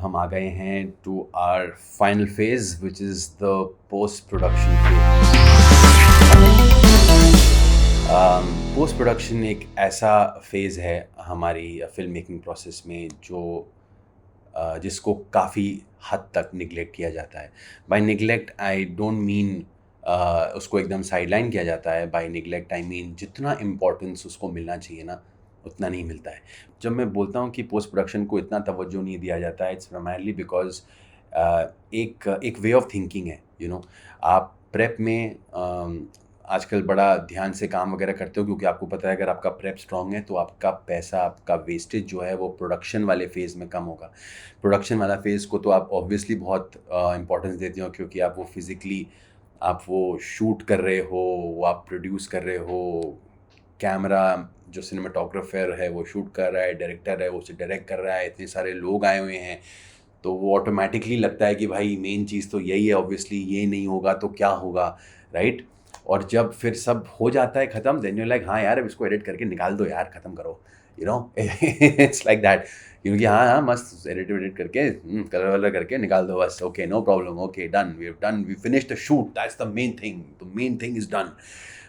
हम आ गए हैं to our final phase which is the post production phase. Post production एक ऐसा फेज़ है हमारी फिल्म मेकिंग प्रोसेस में जो जिसको काफ़ी हद तक निगलेक्ट किया जाता है। By neglect I don't mean उसको एकदम साइडलाइन किया जाता है। बाय निगलेक्ट आई मीन जितना इम्पोर्टेंस उसको मिलना चाहिए ना, उतना नहीं मिलता है। जब मैं बोलता हूँ कि पोस्ट प्रोडक्शन को इतना तवज्जो नहीं दिया जाता है, इट्स प्राइमरली बिकॉज़ एक एक वे ऑफ थिंकिंग है, आप प्रेप में आजकल बड़ा ध्यान से काम वगैरह करते हो, क्योंकि आपको पता है अगर आपका प्रेप स्ट्रॉन्ग है तो आपका पैसा, आपका वेस्टेज जो है वो प्रोडक्शन वाले फ़ेज़ में कम होगा। प्रोडक्शन वाला फ़ेज़ को तो आप ऑब्वियसली बहुत इम्पोर्टेंस देते हो, क्योंकि आप वो फिज़िकली आप वो शूट कर रहे हो, वो आप प्रोड्यूस कर रहे हो, कैमरा जो सिनेमेटोग्राफर है वो शूट कर रहा है, डायरेक्टर है वो उसे डायरेक्ट कर रहा है, इतने सारे लोग आए हुए हैं, तो वो ऑटोमेटिकली लगता है कि भाई मेन चीज़ तो यही है, ऑब्वियसली ये नहीं होगा तो क्या होगा, राइट? और जब फिर सब हो जाता है ख़त्म, देन यू लाइक हाँ यार अब इसको एडिट करके निकाल दो यार, ख़त्म करो, इट्स लाइक दैट, क्योंकि हाँ हाँ मस्त एडिट वेडिट करके कलर वलर करके निकाल दो बस, okay no problem, okay done we finish the shoot, that's the main thing is done.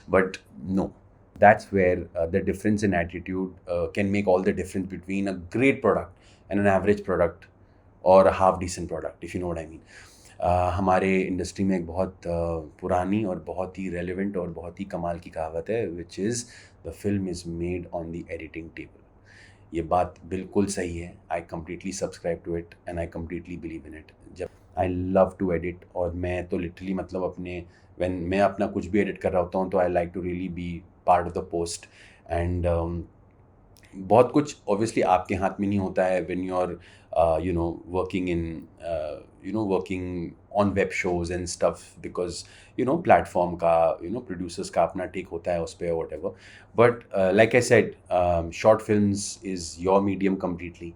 But no, that's where the difference in attitude can make all the difference between a great product and an average product or a half decent product, if you know what I mean. हमारे industry में एक बहुत पुरानी और बहुत ही relevant और बहुत ही कमाल की कहावत है, which is the film is made on the editing table. ये बात बिल्कुल सही है, I completely subscribe to it and I completely believe in it. जब आई लव टू एडिट, और मैं तो लिटरली मतलब अपने व्हेन मैं अपना कुछ भी एडिट कर रहा होता हूँ तो I like to really be part of the post. And बहुत कुछ ऑब्वियसली आपके हाथ में नहीं होता है when you are working in working on web shows and stuff, because platform का प्रोड्यूसर्स का अपना टेक होता है उस पर, whatever. But like I said, short films is your medium completely.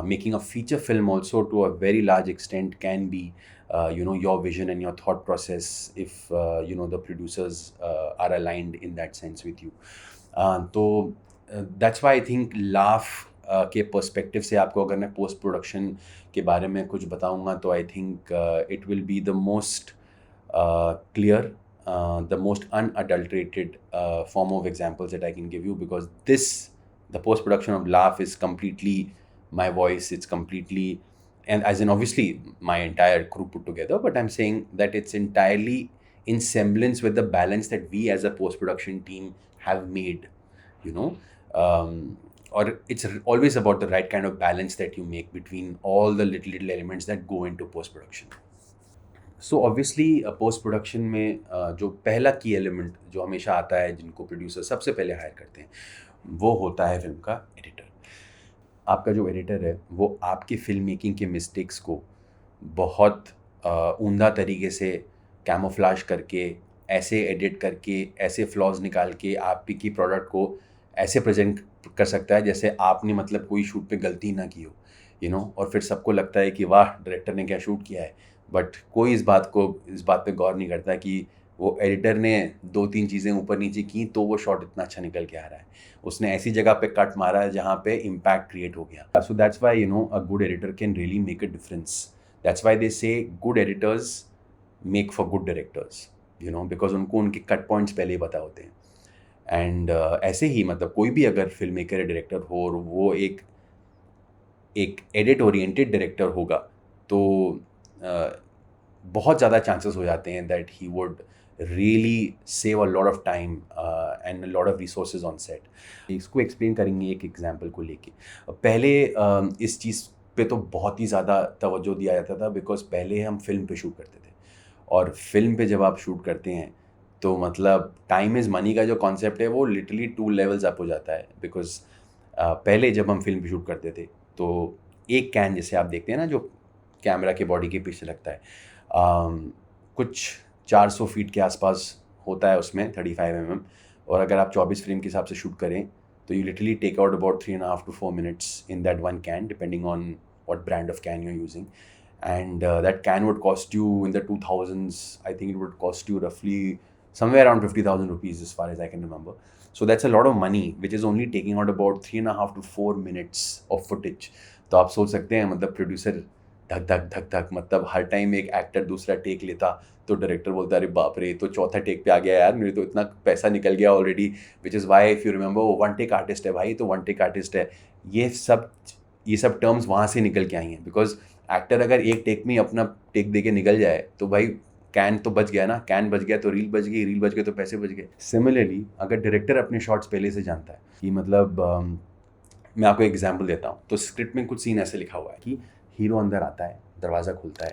Making a feature film also to a very large extent can be your vision and your thought process if the producers are aligned in that sense with you. तो that's why I think laugh के perspective से आपको अगर मैं post production के बारे में कुछ बताऊंगा तो I think it will be the most clear, the most unadulterated form of examples that I can give you, because the post production of laugh is completely my voice, it's completely, and as in obviously my entire crew put together, but I'm saying that it's entirely in semblance with the balance that we as a post-production team have made, or it's always about the right kind of balance that you make between all the little elements that go into post-production. So obviously post-production में जो पहला की element जो हमेशा आता है, जिनको producer सबसे पहले हायर करते हैं, वो होता है फिल्म का एडिटर। आपका जो एडिटर है वो आपकी फिल्म मेकिंग के मिस्टेक्स को बहुत उम्दा तरीके से कैमोफ्लाज करके, ऐसे एडिट करके, ऐसे फ्लॉज निकाल के आपकी प्रोडक्ट को ऐसे प्रेजेंट कर सकता है जैसे आपने मतलब कोई शूट पे गलती ना की हो, और फिर सबको लगता है कि वाह डायरेक्टर ने क्या शूट किया है। बट कोई इस बात पे गौर नहीं करता कि वो एडिटर ने 2-3 चीज़ें ऊपर नीचे की तो वो शॉट इतना अच्छा निकल के आ रहा है। उसने ऐसी जगह पे कट मारा है जहाँ पे इम्पैक्ट क्रिएट हो गया। So that's why a good editor can really make a difference. That's why they say good editors make for good directors, because उनको उनके कट पॉइंट्स पहले ही पता होते हैं। एंड ऐसे ही मतलब कोई भी अगर फिल्म मेकर या डायरेक्टर हो और वो एक एडिट ओरिएंटेड डायरेक्टर होगा तो बहुत ज़्यादा चांसेस हो जाते हैं that he would really save a lot of time and a lot of resources on set. इसको एक्सप्लेन करेंगे एक एग्जांपल को लेके। पहले इस चीज़ पे तो बहुत ही ज़्यादा तवज्जो दिया जाता था, बिकॉज पहले हम फिल्म पे शूट करते थे, और फिल्म पे जब आप शूट करते हैं तो मतलब टाइम इज़ मनी का जो कॉन्सेप्ट है वो लिटरली 2 लेवल्स अप हो जाता है। बिकॉज पहले जब हम फिल्म पे शूट करते थे तो एक कैन जैसे आप देखते हैं ना जो कैमरा के बॉडी के पीछे लगता है, कुछ 400 फीट के आसपास होता है उसमें 35 mm, और अगर आप 24 फ्रेम के हिसाब से शूट करें तो you literally take out about 3.5 to 4 minutes in that one can, depending on what brand of can you're using. And that can would cost you in the 2000s, I think it would cost you roughly somewhere around 50,000 rupees as far as I can remember. So that's a lot of money which is only taking out about 3.5 to 4 minutes of footage. तो आप सोच सकते हैं मतलब producer धक धक धक धक, मतलब हर टाइम एक एक्टर दूसरा टेक लेता तो डायरेक्टर बोलता अरे बाप रे, तो चौथा टेक पे आ गया यार, मेरे तो इतना पैसा निकल गया already, which is why if you remember वो वन टेक आर्टिस्ट है भाई, तो वन टेक आर्टिस्ट है। ये सब टर्म्स वहाँ से निकल के आई हैं, बिकॉज एक्टर अगर एक टेक में ही अपना टेक दे के निकल जाए तो भाई कैन तो बच गया ना, कैन बच गया तो रील बच गई, रील बच गए तो पैसे बच गए। सिमिलरली अगर डायरेक्टर अपने शॉट्स पहले से जानता है कि मतलब मैं आपको एक एग्जांपल देता हूँ, तो स्क्रिप्ट में कुछ सीन ऐसे लिखा हुआ है कि हीरो अंदर आता है, दरवाज़ा खुलता है,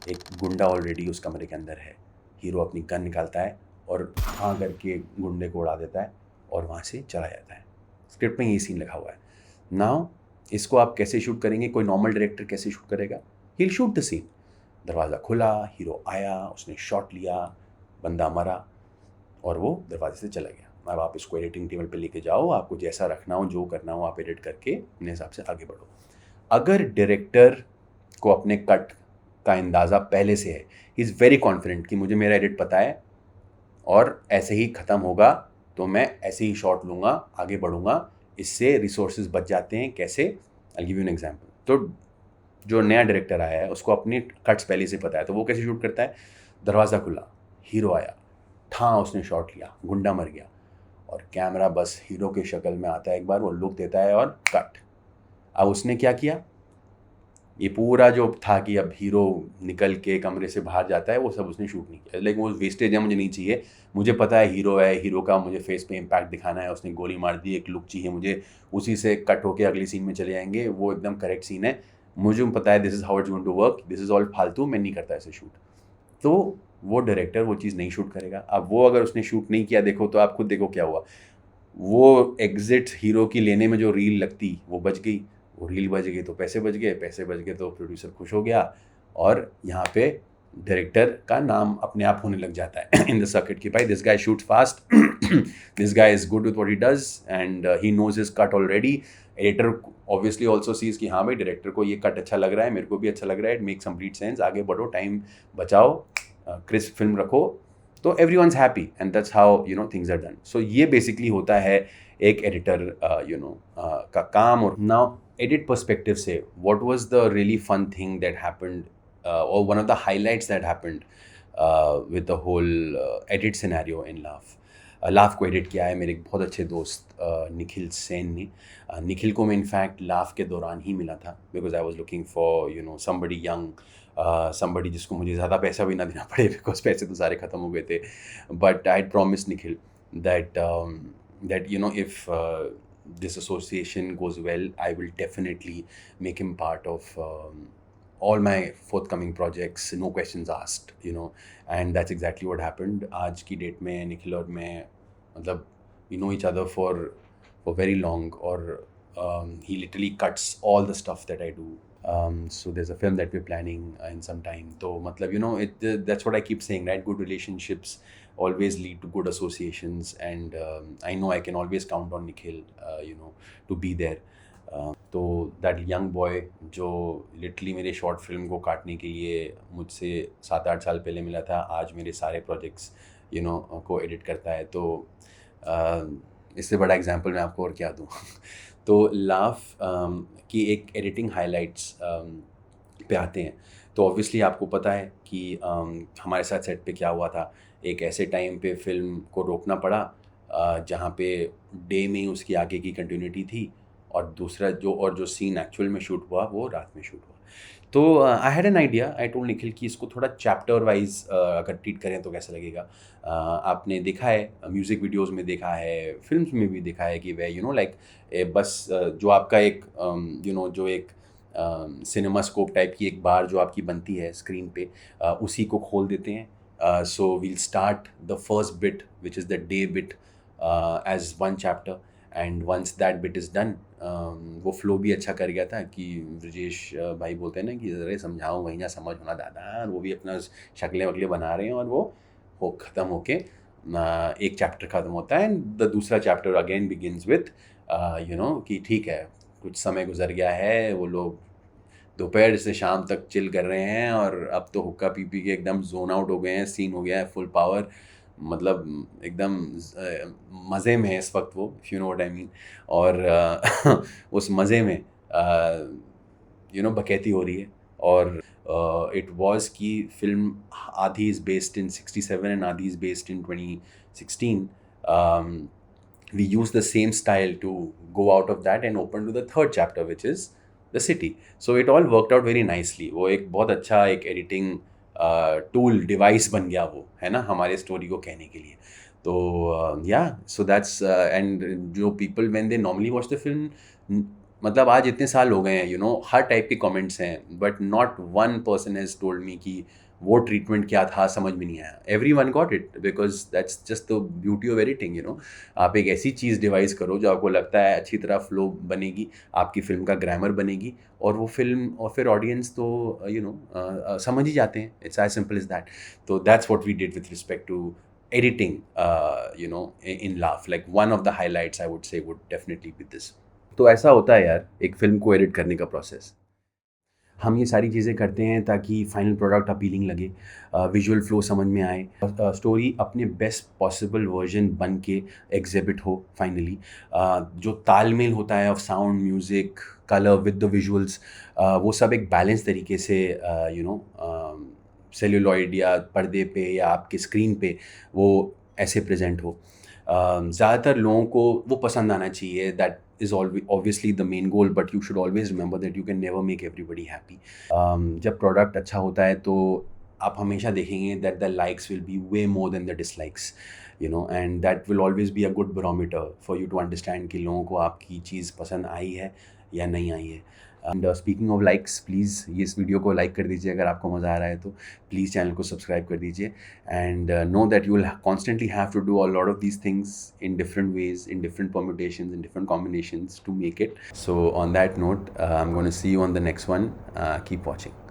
एक गुंडा ऑलरेडी उस कमरे के अंदर है, हीरो अपनी गन निकालता है और हाँ करके गुंडे को उड़ा देता है और वहाँ से चला जाता है। स्क्रिप्ट में ये सीन लिखा हुआ है। नाउ इसको आप कैसे शूट करेंगे, कोई नॉर्मल डायरेक्टर कैसे शूट करेगा? He will shoot the scene, दरवाज़ा खुला, हीरो आया, उसने शॉट लिया, बंदा मरा और वो दरवाजे से चला गया। अब आप इसको एडिटिंग टेबल पे लेके जाओ, आपको जैसा रखना हो, जो करना हो आप एडिट करके अपने हिसाब से आगे बढ़ो। अगर डायरेक्टर को अपने कट का अंदाज़ा पहले से है, ही इज़ वेरी कॉन्फिडेंट कि मुझे मेरा एडिट पता है और ऐसे ही ख़त्म होगा, तो मैं ऐसे ही शॉट लूँगा, आगे बढ़ूँगा, इससे रिसोर्सेज बच जाते हैं। कैसे? I give you an example. तो जो नया डायरेक्टर आया है उसको अपनी कट्स पहले से पता है, तो वो कैसे शूट करता है? दरवाज़ा खुला, हीरो आया, ठां उसने शॉट लिया, गुंडा मर गया और कैमरा बस हीरो की शक्ल में आता है, एक बार वो लुक देता है और कट। अब उसने क्या किया? ये पूरा जो था कि अब हीरो निकल के कमरे से बाहर जाता है, वो सब उसने शूट नहीं किया। लेकिन वो वेस्टेज है, मुझे नहीं चाहिए। मुझे पता है हीरो है, हीरो का मुझे फेस पे इम्पैक्ट दिखाना है, उसने गोली मार दी, एक लुक चाहिए मुझे, उसी से कट होके अगले सीन में चले जाएंगे, वो एकदम करेक्ट सीन है, मुझे पता है this is how it's going to work, this is all फालतू, मैं नहीं करता ऐसे शूट। तो वो डायरेक्टर वो चीज़ नहीं शूट करेगा। अब वो अगर उसने शूट नहीं किया, देखो तो आप खुद देखो क्या हुआ। वो एग्जिट हीरो की लेने में जो रील लगती वो बच गई, वो रील बच गई तो पैसे बच गए, पैसे बच गए तो प्रोड्यूसर खुश हो गया और यहाँ पे डायरेक्टर का नाम अपने आप होने लग जाता है इन द सर्किट कि भाई this guy shoots fast, this guy is good with what he does and he knows his cut already. Editor obviously also sees कि हाँ भाई डायरेक्टर को ये कट अच्छा लग रहा है, मेरे को भी अच्छा लग रहा है, इट मेक कंप्लीट सेंस, आगे बढ़ो, टाइम बचाओ, क्रिस्प फिल्म रखो, तो everyone's happy and that's how things are done. So ये basically होता है एक एडिटर का काम। और now edit perspective से what was the really fun thing that happened or one of the highlights that happened with the whole edit scenario in Laugh. Laugh को edit किया है मेरे एक बहुत अच्छे दोस्त निखिल सेन ने। निखिल को मैं इनफैक्ट लाफ के दौरान ही मिला था, because I was looking for somebody young, somebody जिसको मुझे ज़्यादा पैसा भी ना देना पड़े, बिकॉज पैसे तो सारे ख़त्म हो गए थे। But I promise Nikhil that if this association goes well, I will definitely make him part of all my forthcoming projects, no questions asked, and that's exactly what happened. आज की डेट में निखिल और मैं मतलब we know each other for very long, or he literally cuts all the stuff that I do. So there's a film that we're planning in some time. So matlab, that's what I keep saying, right? Good relationships always lead to good associations, and I know I can always count on Nikhil, to be there. तो that young boy जो literally मेरे short film को काटने के लिए मुझसे 7-8 साल पहले मिला था, आज मेरे सारे प्रोजेक्ट्स को एडिट करता है। तो इससे बड़ा एग्जांपल मैं आपको और क्या दूँ तो लाफ की एक एडिटिंग हाइलाइट्स पे आते हैं, तो ऑब्वियसली आपको पता है कि हमारे साथ सेट पे क्या हुआ था। एक ऐसे टाइम पे फिल्म को रोकना पड़ा जहाँ पे डे में उसकी आगे की कंटिन्यूटी थी, और दूसरा जो सीन एक्चुअल में शूट हुआ वो रात में शूट हुआ। तो I had an idea, I told Nikhil कि इसको थोड़ा चैप्टर वाइज अगर ट्रीट करें तो कैसा लगेगा। आपने देखा है म्यूज़िक वीडियोस में, देखा है फिल्म्स में भी देखा है कि वह लाइक बस जो आपका एक जो एक सिनेमा स्कोप टाइप की एक बार जो आपकी बनती है स्क्रीन पे, उसी को खोल देते हैं। So we'll start the first bit which is the day bit as one chapter, and once that bit is done, वो फ्लो भी अच्छा कर गया था कि ब्रजेश भाई बोलते हैं ना कि अरे समझाओ वहीं ना समझ होना दादा, और वो भी अपना शक्लें वकलें बना रहे हैं, और वो ख़त्म होके एक चैप्टर ख़त्म होता है, एंड द दूसरा चैप्टर अगेन बिगिनस विथ कि ठीक है कुछ समय गुजर गया है, वो लोग दोपहर से शाम तक चिल कर रहे हैं, और अब तो हुक्का पी पी के एकदम जोन आउट हो गए हैं, सीन हो गया है फुल पावर, मतलब एकदम मज़े में है इस वक्त वो, if you know what I mean. और उस मज़े में बकैती हो रही है, और इट वाज कि फिल्म आधी इज़ बेस्ड इन 67 एंड आधी is based in 2016. We use the same style to go out of that and open to the third chapter, which is the city. So it all worked out very nicely. वो एक बहुत अच्छा एक editing tool device बन गया, वो है ना, हमारे स्टोरी को कहने के लिए. तो या सो दैट्स एंड जो people when they normally watch the film, मतलब आज इतने साल हो गए हैं, यू नो, हर टाइप के कमेंट्स हैं, but not one person has told me कि वो ट्रीटमेंट क्या था, समझ में नहीं आया. Every one got it because that's just the beauty of editing, you know. आप एक ऐसी चीज़ डिवाइस करो जो आपको लगता है अच्छी तरह फ्लो बनेगी, आपकी फिल्म का ग्रामर बनेगी, और वो फिल्म और फिर ऑडियंस तो यू नो समझ ही जाते हैं. It's as simple is that. तो that's what we did with respect to editing, you know, in Laugh. Like one of the highlights I would say would definitely be this. तो ऐसा होता है यार एक फिल्म को एडिट करने का प्रोसेस. हम ये सारी चीज़ें करते हैं ताकि फाइनल प्रोडक्ट अपीलिंग लगे, विजुअल फ्लो समझ में आए, स्टोरी अपने बेस्ट पॉसिबल वर्जन बन के एग्जिबिट हो फाइनली. जो तालमेल होता है of sound, music, colour with the visuals, वो सब एक बैलेंस तरीके से यू नो सेल्यूलॉइड या पर्दे पे या आपके स्क्रीन पे वो ऐसे प्रेजेंट हो. ज़्यादातर लोगों को वो पसंद आना चाहिए. That is obviously the main goal, but you should always remember that you can never make everybody happy. जब प्रोडक्ट अच्छा होता है तो आप हमेशा देखेंगे that the likes will be way more than the dislikes, you know, and that will always be a good barometer for you to understand कि लोगों को आपकी चीज़ पसंद आई है या नहीं आई है. And speaking of likes, please ये इस वीडियो को लाइक कर दीजिए अगर आपको मज़ा आ रहा है तो. प्लीज़ चैनल को सब्सक्राइब कर दीजिए. And know that you will constantly have to do a lot of these things in different ways, in different permutations, in different combinations to make it. So on that note, I am gonna see you on the next one. Keep watching.